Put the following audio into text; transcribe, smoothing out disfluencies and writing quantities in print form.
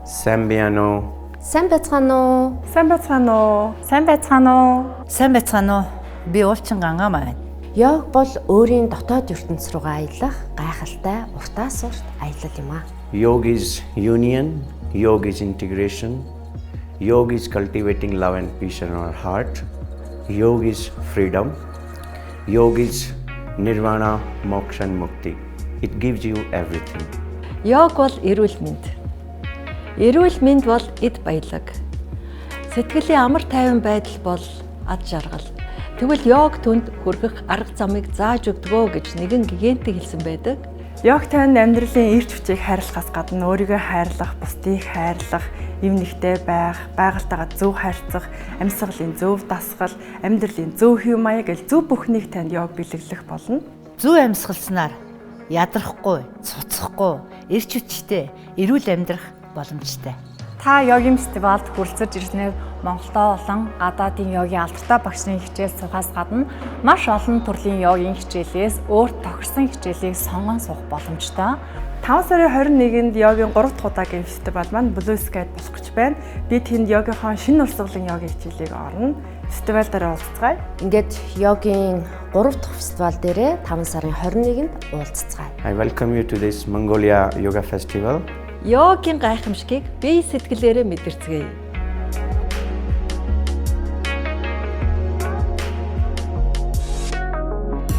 Sambiano. Сайн байцгаана уу? Сайн байцгаана уу? Сайн байцгаана уу? Сайн байцгаана уу? Би уулчин гангаа маань. Йог бол өөрийн дотоод ертөнц рүүгээ аялах гайхалтай уртаас урт аялал юм аа. Yoga is union. Yoga is integration. Yoga is cultivating love and peace in our heart. Yoga is freedom. Yoga is nirvana, moksha and mukti. It gives you everything. Йог бол эрүүл мэнд. Эрүүл мэнд бол эд баялаг. Сэтгэлийн амар тайван байдал бол ад жаргал. Тэгвэл йог түнд хүрэх арга замыг зааж өгдөгөө гэж нэгэн гигантик хэлсэн байдаг. Йог тань амьдралын эрч хүчийг хайрлахаас гадна өөрийгөө хайрлах, бусдыг хайрлах, эв нэгтэй байх, байгальтайгаа зөв харьцах, амьсгалын зөв дасгал, амьдралын зөв хэв маяг гэл зөв бүхнийг танд йог бэлэглэх болно. Зөв амьсгалснаар ядрахгүй, цуцхгүй, эрч хүчтэй, эрүүл амьдрах боломжтой. Та йогийн фестивалд хүрэлцэж ирснээр Монголдоо болон гадаадын йогийн алдартай багшийн хичээл сухаас гадна маш олон төрлийн йогийн хичээлээс өөрт тохирсон хичээлийг сонгон суух боломжтой. 5 сарын 21-нд йогийн 3 дахь удаагийн фестивал маань Blue Sky-д болох гэж байна. Би тэнд йогийнхоо шинэ урсгалын йогийн хичээлийг орно. Фестивал дээр уулзцгаая. Ингээд йогийн 3 дахь фестивал дээрээ 5 сарын 21-нд уулзцгаая. I welcome you to this Mongolia Yoga Festival. Йогийн гайхамшигыг бие сэтгэлээрээ мэдэрцгээе.